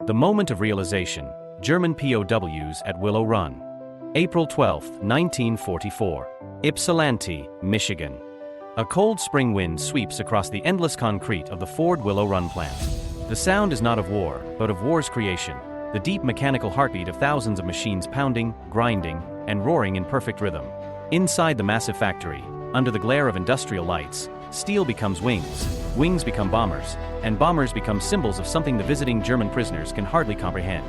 The moment of realization, German POWs at Willow Run. April 12, 1944. Ypsilanti, Michigan. A cold spring wind sweeps across the endless concrete of the Ford Willow Run plant. The sound is not of war, but of war's creation, the deep mechanical heartbeat of thousands of machines pounding, grinding, and roaring in perfect rhythm. Inside the massive factory, under the glare of industrial lights, steel becomes wings, wings become bombers, and bombers become symbols of something the visiting German prisoners can hardly comprehend.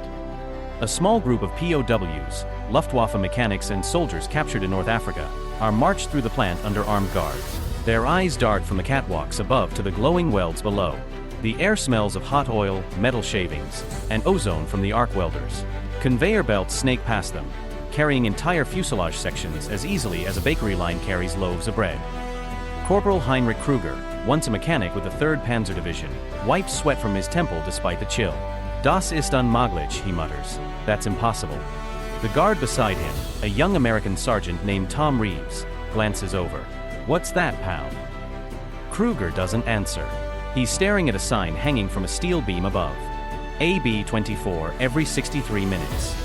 A small group of POWs, Luftwaffe mechanics and soldiers captured in North Africa, are marched through the plant under armed guard. Their eyes dart from the catwalks above to the glowing welds below. The air smells of hot oil, metal shavings, and ozone from the arc welders. Conveyor belts snake past them, carrying entire fuselage sections as easily as a bakery line carries loaves of bread. Corporal Heinrich Kruger, once a mechanic with the 3rd Panzer Division, wipes sweat from his temple despite the chill. Das ist unmöglich, he mutters. That's impossible. The guard beside him, a young American sergeant named Tom Reeves, glances over. What's that, pal? Kruger doesn't answer. He's staring at a sign hanging from a steel beam above. A B-24 every 63 minutes.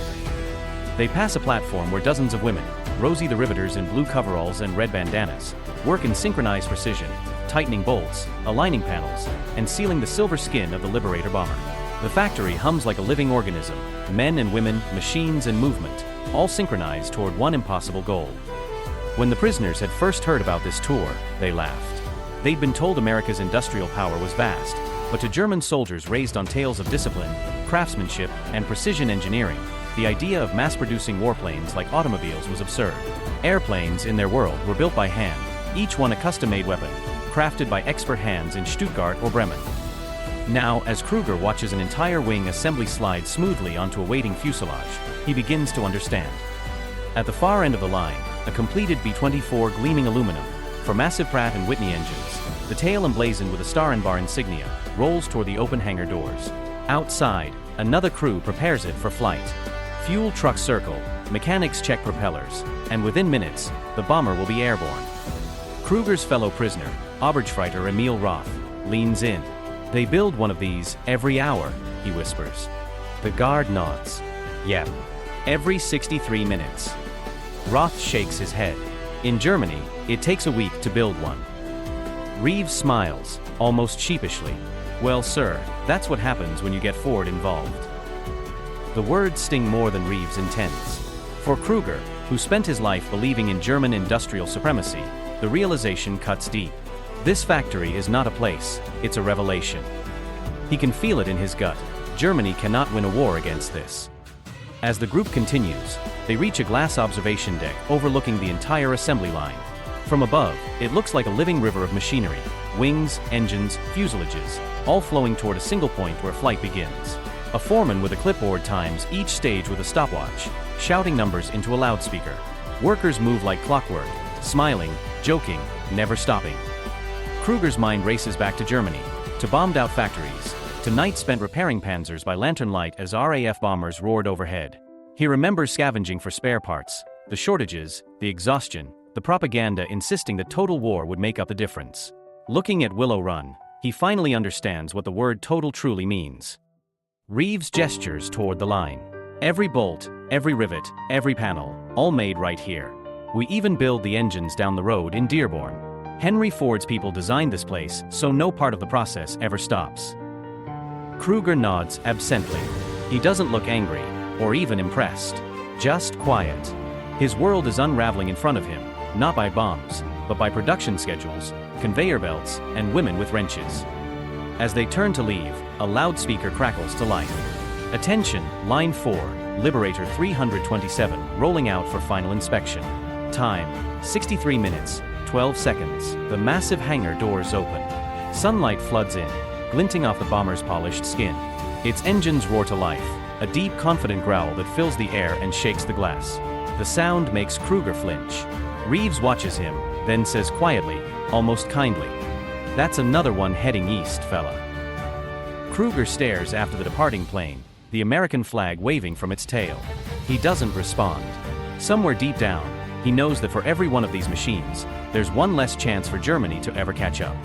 They pass a platform where dozens of women, Rosie the Riveters in blue coveralls and red bandanas, work in synchronized precision, tightening bolts, aligning panels, and sealing the silver skin of the Liberator bomber. The factory hums like a living organism, men and women, machines and movement, all synchronized toward one impossible goal. When the prisoners had first heard about this tour, they laughed. They'd been told America's industrial power was vast, but to German soldiers raised on tales of discipline, craftsmanship, and precision engineering, the idea of mass-producing warplanes like automobiles was absurd. Airplanes, in their world, were built by hand, each one a custom-made weapon, crafted by expert hands in Stuttgart or Bremen. Now, as Kruger watches an entire wing assembly slide smoothly onto a waiting fuselage, he begins to understand. At the far end of the line, a completed B-24 gleaming aluminum, for massive Pratt & Whitney engines, the tail emblazoned with a star and bar insignia, rolls toward the open hangar doors. Outside, another crew prepares it for flight. Fuel trucks circle, mechanics check propellers, and within minutes, the bomber will be airborne. Kruger's fellow prisoner, Oberstleutnant Emil Roth, leans in. They build one of these every hour, he whispers. The guard nods. Yep. Every 63 minutes. Roth shakes his head. In Germany, it takes a week to build one. Reeves smiles, almost sheepishly. Well, sir, that's what happens when you get Ford involved. The words sting more than Reeves intends. For Kruger, who spent his life believing in German industrial supremacy, the realization cuts deep. This factory is not a place, it's a revelation. He can feel it in his gut. Germany cannot win a war against this. As the group continues, they reach a glass observation deck overlooking the entire assembly line. From above, it looks like a living river of machinery, wings, engines, fuselages, all flowing toward a single point where flight begins. A foreman with a clipboard times each stage with a stopwatch, shouting numbers into a loudspeaker. Workers move like clockwork, smiling, joking, never stopping. Kruger's mind races back to Germany, to bombed-out factories, to nights spent repairing panzers by lantern light as RAF bombers roared overhead. He remembers scavenging for spare parts, the shortages, the exhaustion, the propaganda insisting that total war would make up the difference. Looking at Willow Run, he finally understands what the word total truly means. Reeves gestures toward the line. Every bolt, every rivet, every panel, all made right here. We even build the engines down the road in Dearborn. Henry Ford's people designed this place so no part of the process ever stops. Kruger nods absently. He doesn't look angry, or even impressed. Just quiet. His world is unraveling in front of him, not by bombs, but by production schedules, conveyor belts, and women with wrenches. As they turn to leave, a loudspeaker crackles to life. Attention, Line 4, Liberator 327, rolling out for final inspection. Time, 63 minutes, 12 seconds. The massive hangar doors open. Sunlight floods in, glinting off the bomber's polished skin. Its engines roar to life, a deep, confident growl that fills the air and shakes the glass. The sound makes Kruger flinch. Reeves watches him, then says quietly, almost kindly, "That's another one heading east, fella." Kruger stares after the departing plane, the American flag waving from its tail. He doesn't respond. Somewhere deep down, he knows that for every one of these machines, there's one less chance for Germany to ever catch up.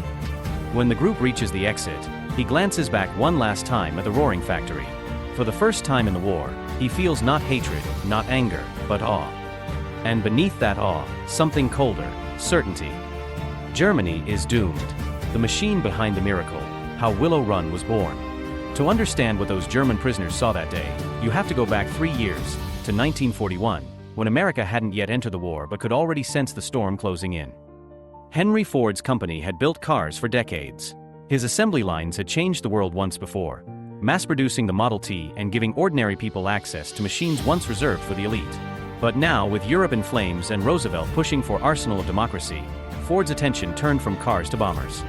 When the group reaches the exit, he glances back one last time at the roaring factory. For the first time in the war, he feels not hatred, not anger, but awe. And beneath that awe, something colder, certainty. Germany is doomed. The machine behind the miracle, how Willow Run was born. To understand what those German prisoners saw that day, you have to go back 3 years, to 1941, when America hadn't yet entered the war but could already sense the storm closing in. Henry Ford's company had built cars for decades. His assembly lines had changed the world once before, mass-producing the Model T and giving ordinary people access to machines once reserved for the elite. But now, with Europe in flames and Roosevelt pushing for arsenal of democracy, Ford's attention turned from cars to bombers.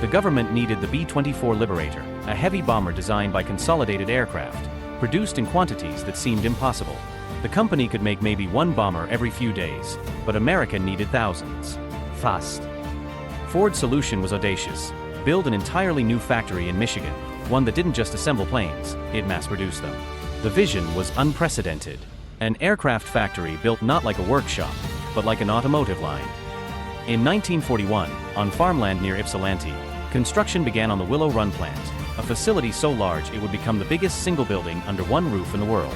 The government needed the B-24 Liberator, a heavy bomber designed by Consolidated Aircraft, produced in quantities that seemed impossible. The company could make maybe one bomber every few days, but America needed thousands. Fast. Ford's solution was audacious. Build an entirely new factory in Michigan, one that didn't just assemble planes, it mass-produced them. The vision was unprecedented. An aircraft factory built not like a workshop, but like an automotive line. In 1941, on farmland near Ypsilanti, construction began on the Willow Run plant, a facility so large it would become the biggest single building under one roof in the world.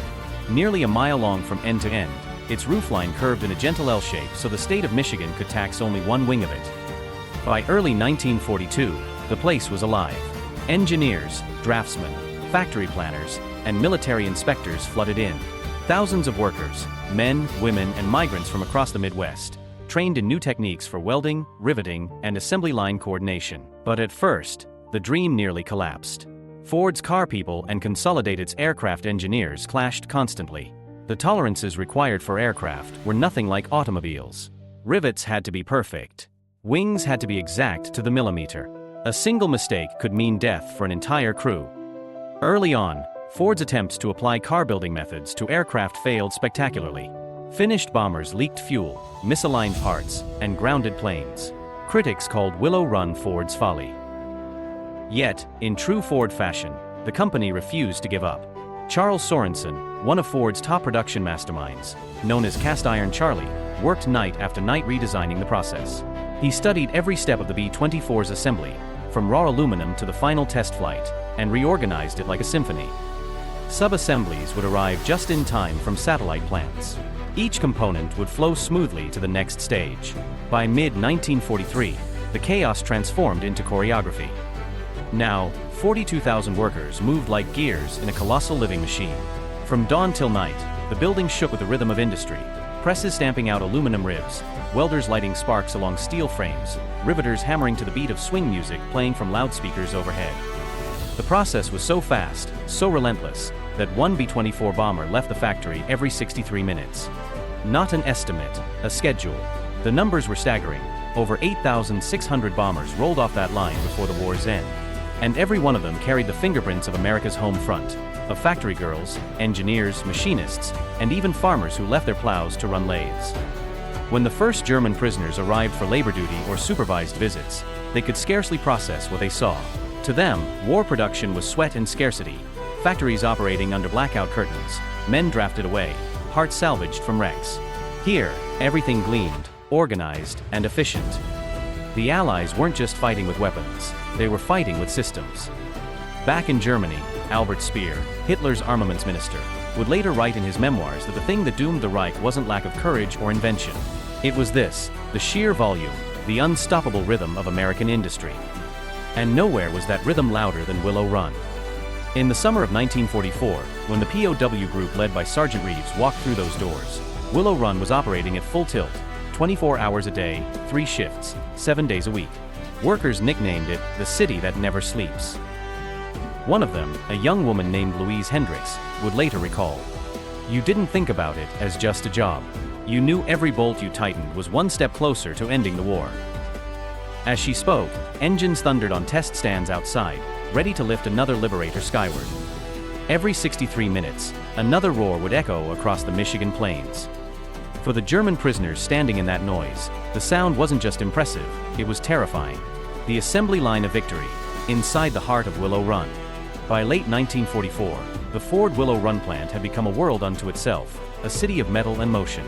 Nearly a mile long from end to end, its roofline curved in a gentle L shape so the state of Michigan could tax only one wing of it. By early 1942, the place was alive. Engineers, draftsmen, factory planners, and military inspectors flooded in. Thousands of workers, men, women, and migrants from across the Midwest, trained in new techniques for welding, riveting, and assembly line coordination. But at first, the dream nearly collapsed. Ford's car people and Consolidated's aircraft engineers clashed constantly. The tolerances required for aircraft were nothing like automobiles. Rivets had to be perfect. Wings had to be exact to the millimeter. A single mistake could mean death for an entire crew. Early on, Ford's attempts to apply car building methods to aircraft failed spectacularly. Finished bombers leaked fuel, misaligned parts, and grounded planes. Critics called Willow Run Ford's folly. Yet, in true Ford fashion, the company refused to give up. Charles Sorensen, one of Ford's top production masterminds, known as Cast Iron Charlie, worked night after night redesigning the process. He studied every step of the B-24's assembly, from raw aluminum to the final test flight, and reorganized it like a symphony. Sub-assemblies would arrive just in time from satellite plants. Each component would flow smoothly to the next stage. By mid-1943, the chaos transformed into choreography. Now, 42,000 workers moved like gears in a colossal living machine. From dawn till night, the building shook with the rhythm of industry. Presses stamping out aluminum ribs, welders lighting sparks along steel frames, riveters hammering to the beat of swing music playing from loudspeakers overhead. The process was so fast, so relentless, that one B-24 bomber left the factory every 63 minutes. Not an estimate, a schedule. The numbers were staggering. Over 8,600 bombers rolled off that line before the war's end. And every one of them carried the fingerprints of America's home front, of factory girls, engineers, machinists, and even farmers who left their plows to run lathes. When the first German prisoners arrived for labor duty or supervised visits, they could scarcely process what they saw. To them, war production was sweat and scarcity, factories operating under blackout curtains, men drafted away, parts salvaged from wrecks. Here, everything gleamed, organized, and efficient. The Allies weren't just fighting with weapons, they were fighting with systems. Back in Germany, Albert Speer, Hitler's armaments minister, would later write in his memoirs that the thing that doomed the Reich wasn't lack of courage or invention. It was this, the sheer volume, the unstoppable rhythm of American industry. And nowhere was that rhythm louder than Willow Run. In the summer of 1944, when the POW group led by Sergeant Reeves walked through those doors, Willow Run was operating at full tilt, 24 hours a day, 3 shifts, 7 days a week. Workers nicknamed it the city that never sleeps. One of them, a young woman named Louise Hendricks, would later recall, "You didn't think about it as just a job. You knew every bolt you tightened was one step closer to ending the war." As she spoke, engines thundered on test stands outside, ready to lift another Liberator skyward. Every 63 minutes, another roar would echo across the Michigan plains. For the German prisoners standing in that noise, the sound wasn't just impressive, it was terrifying. The assembly line of victory, inside the heart of Willow Run. By late 1944, the Ford Willow Run plant had become a world unto itself, a city of metal and motion.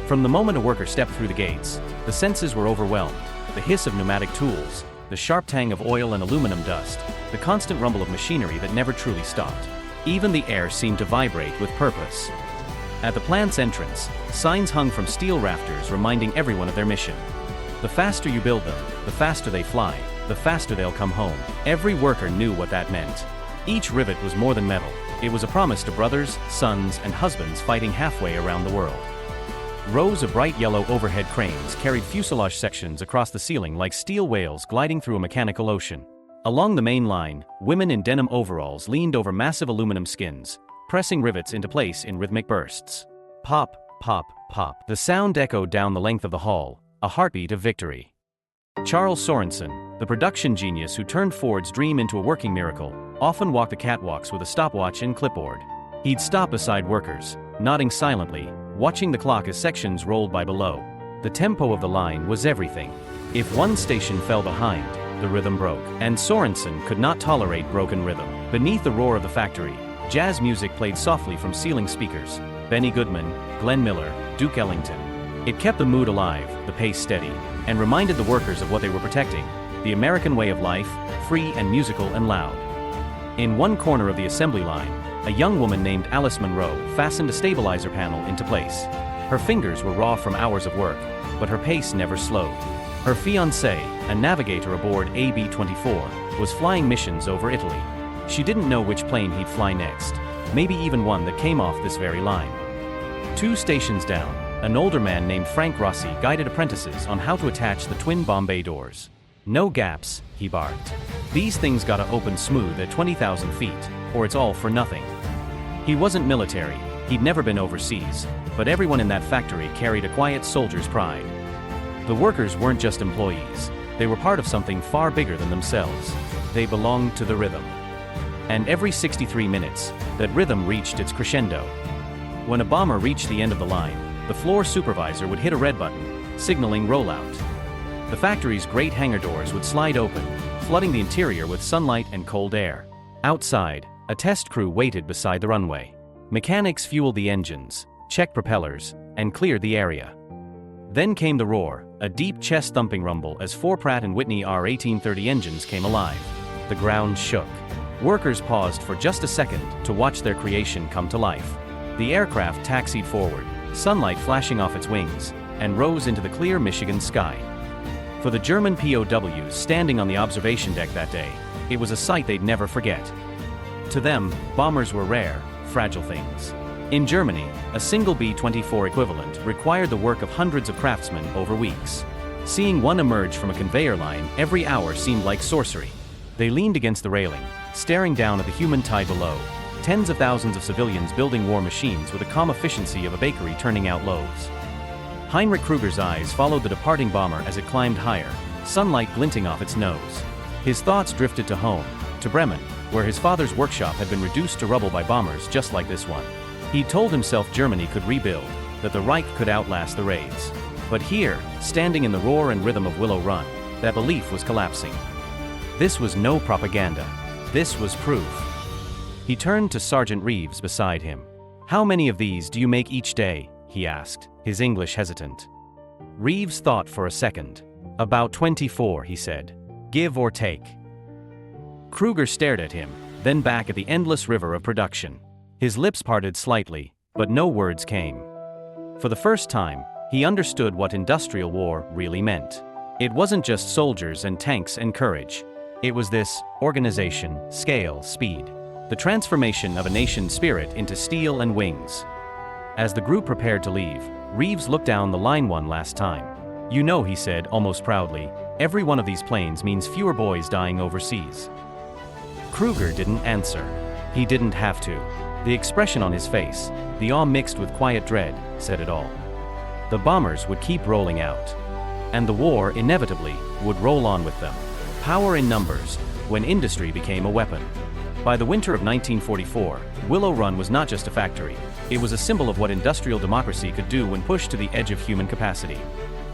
From the moment a worker stepped through the gates, the senses were overwhelmed. The hiss of pneumatic tools, the sharp tang of oil and aluminum dust, the constant rumble of machinery that never truly stopped. Even the air seemed to vibrate with purpose. At the plant's entrance, signs hung from steel rafters reminding everyone of their mission. The faster you build them, the faster they fly, the faster they'll come home. Every worker knew what that meant. Each rivet was more than metal. It was a promise to brothers, sons, and husbands fighting halfway around the world. Rows of bright yellow overhead cranes carried fuselage sections across the ceiling like steel whales gliding through a mechanical ocean. Along the main line, women in denim overalls leaned over massive aluminum skins, pressing rivets into place in rhythmic bursts. Pop, pop, pop. The sound echoed down the length of the hall, a heartbeat of victory. Charles Sorensen, the production genius who turned Ford's dream into a working miracle, often walked the catwalks with a stopwatch and clipboard. He'd stop beside workers, nodding silently, watching the clock as sections rolled by below. The tempo of the line was everything. If one station fell behind, the rhythm broke, and Sorensen could not tolerate broken rhythm. Beneath the roar of the factory, jazz music played softly from ceiling speakers. Benny Goodman, Glenn Miller, Duke Ellington. It kept the mood alive, the pace steady, and reminded the workers of what they were protecting, the American way of life, free and musical and loud. In one corner of the assembly line, a young woman named Alice Monroe fastened a stabilizer panel into place. Her fingers were raw from hours of work, but her pace never slowed. Her fiancé, a navigator aboard a B-24, was flying missions over Italy. She didn't know which plane he'd fly next, maybe even one that came off this very line. 2 stations down, an older man named Frank Rossi guided apprentices on how to attach the twin bomb bay doors. No gaps, he barked. These things gotta open smooth at 20,000 feet, or it's all for nothing. He wasn't military, he'd never been overseas, but everyone in that factory carried a quiet soldier's pride. The workers weren't just employees, they were part of something far bigger than themselves. They belonged to the rhythm. And every 63 minutes, that rhythm reached its crescendo. When a bomber reached the end of the line, the floor supervisor would hit a red button, signaling rollout. The factory's great hangar doors would slide open, flooding the interior with sunlight and cold air. Outside, a test crew waited beside the runway. Mechanics fueled the engines, checked propellers, and cleared the area. Then came the roar, a deep chest-thumping rumble as 4 Pratt & Whitney R1830 engines came alive. The ground shook. Workers paused for just a second to watch their creation come to life. The aircraft taxied forward, sunlight flashing off its wings, and rose into the clear Michigan sky. For the German POWs standing on the observation deck that day, it was a sight they'd never forget. To them, bombers were rare, fragile things. In Germany, a single B-24 equivalent required the work of hundreds of craftsmen over weeks. Seeing one emerge from a conveyor line every hour seemed like sorcery. They leaned against the railing, staring down at the human tide below, tens of thousands of civilians building war machines with the calm efficiency of a bakery turning out loaves. Heinrich Kruger's eyes followed the departing bomber as it climbed higher, sunlight glinting off its nose. His thoughts drifted to home, to Bremen, where his father's workshop had been reduced to rubble by bombers just like this one. He told himself Germany could rebuild, that the Reich could outlast the raids. But here, standing in the roar and rhythm of Willow Run, that belief was collapsing. This was no propaganda. This was proof. He turned to Sergeant Reeves beside him. "How many of these do you make each day?" he asked, his English hesitant. Reeves thought for a second. "About 24, he said. "Give or take." Kruger stared at him, then back at the endless river of production. His lips parted slightly, but no words came. For the first time, he understood what industrial war really meant. It wasn't just soldiers and tanks and courage. It was this: organization, scale, speed. The transformation of a nation's spirit into steel and wings. As the group prepared to leave, Reeves looked down the line one last time. "You know," he said almost proudly, "every one of these planes means fewer boys dying overseas." Kruger didn't answer. He didn't have to. The expression on his face, the awe mixed with quiet dread, said it all. The bombers would keep rolling out. And the war, inevitably, would roll on with them. Power in numbers, when industry became a weapon. By the winter of 1944, Willow Run was not just a factory. It was a symbol of what industrial democracy could do when pushed to the edge of human capacity.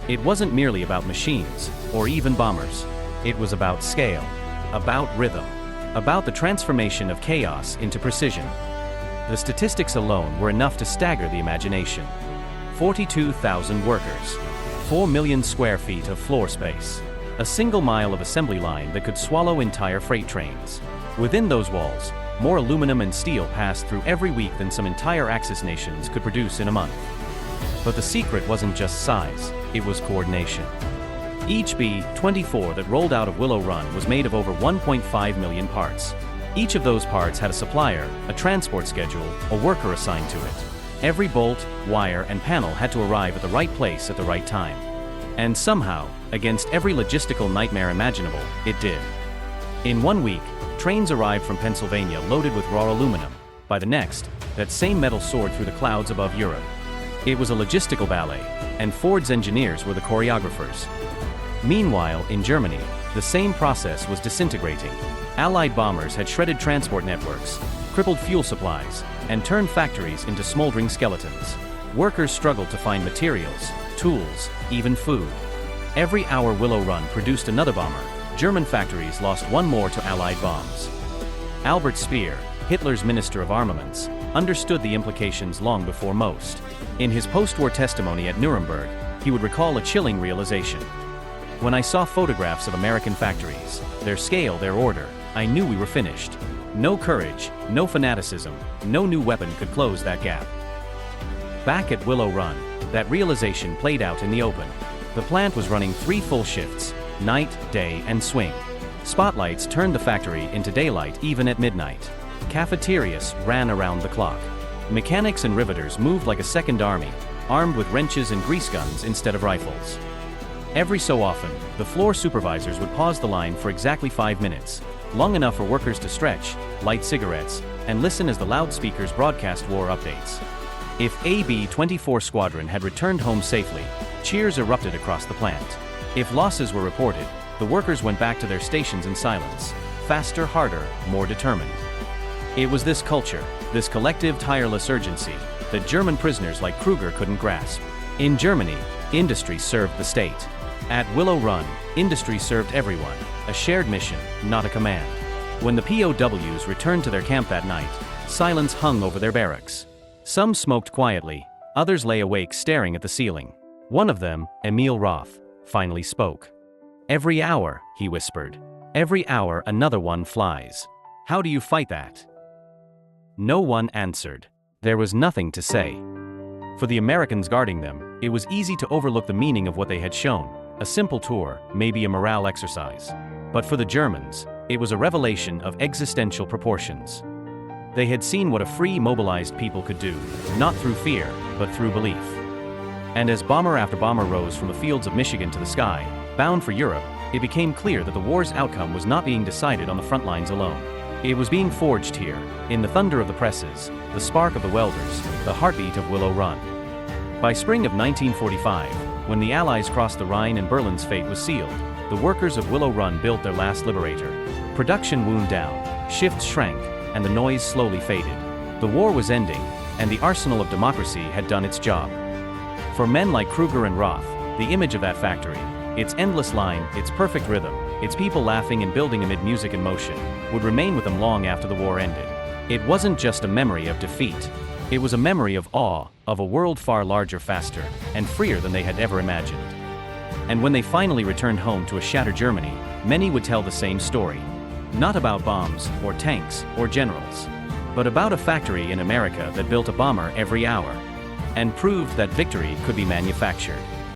It wasn't merely about machines, or even bombers. It was about scale, about rhythm, about the transformation of chaos into precision. The statistics alone were enough to stagger the imagination. 42,000 workers, 4 million square feet of floor space, a single mile of assembly line that could swallow entire freight trains. Within those walls, more aluminum and steel passed through every week than some entire Axis nations could produce in a month. But the secret wasn't just size, it was coordination. Each B-24 that rolled out of Willow Run was made of over 1.5 million parts. Each of those parts had a supplier, a transport schedule, a worker assigned to it. Every bolt, wire, and panel had to arrive at the right place at the right time. And somehow, against every logistical nightmare imaginable, it did. In 1 week, trains arrived from Pennsylvania loaded with raw aluminum. By the next, that same metal soared through the clouds above Europe. It was a logistical ballet, and Ford's engineers were the choreographers. Meanwhile, in Germany, the same process was disintegrating. Allied bombers had shredded transport networks, crippled fuel supplies, and turned factories into smoldering skeletons. Workers struggled to find materials, tools, even food. Every hour Willow Run produced another bomber. German factories lost one more to Allied bombs. Albert Speer, Hitler's Minister of Armaments, understood the implications long before most. In his post-war testimony at Nuremberg, he would recall a chilling realization. When I saw photographs of American factories, their scale, their order, I knew we were finished. No courage, no fanaticism, no new weapon could close that gap. Back at Willow Run, that realization played out in the open. The plant was running 3 full shifts, night, day, and swing. Spotlights turned the factory into daylight even at midnight. Cafeterias ran around the clock. Mechanics and riveters moved like a second army, armed with wrenches and grease guns instead of rifles. Every so often, the floor supervisors would pause the line for exactly 5 minutes, long enough for workers to stretch, light cigarettes, and listen as the loudspeakers broadcast war updates. If a B-24 squadron had returned home safely, cheers erupted across the plant. If losses were reported, the workers went back to their stations in silence, faster, harder, more determined. It was this culture, this collective tireless urgency, that German prisoners like Kruger couldn't grasp. In Germany, industry served the state. At Willow Run, industry served everyone, a shared mission, not a command. When the POWs returned to their camp that night, silence hung over their barracks. Some smoked quietly, others lay awake staring at the ceiling. One of them, Emil Roth, finally spoke. "Every hour," he whispered. "Every hour another one flies. How do you fight that?" No one answered. There was nothing to say. For the Americans guarding them, it was easy to overlook the meaning of what they had shown. A simple tour, maybe a morale exercise. But for the Germans, it was a revelation of existential proportions. They had seen what a free, mobilized people could do, not through fear, but through belief. And as bomber after bomber rose from the fields of Michigan to the sky, bound for Europe, it became clear that the war's outcome was not being decided on the front lines alone. It was being forged here, in the thunder of the presses, the spark of the welders, the heartbeat of Willow Run. By spring of 1945, when the Allies crossed the Rhine and Berlin's fate was sealed, the workers of Willow Run built their last Liberator. Production wound down, shifts shrank, and the noise slowly faded. The war was ending, and the arsenal of democracy had done its job. For men like Kruger and Roth, the image of that factory, its endless line, its perfect rhythm, its people laughing and building amid music and motion, would remain with them long after the war ended. It wasn't just a memory of defeat. It was a memory of awe, of a world far larger, faster, and freer than they had ever imagined. And when they finally returned home to a shattered Germany, many would tell the same story. Not about bombs, or tanks, or generals, but about a factory in America that built a bomber every hour, and proved that victory could be manufactured.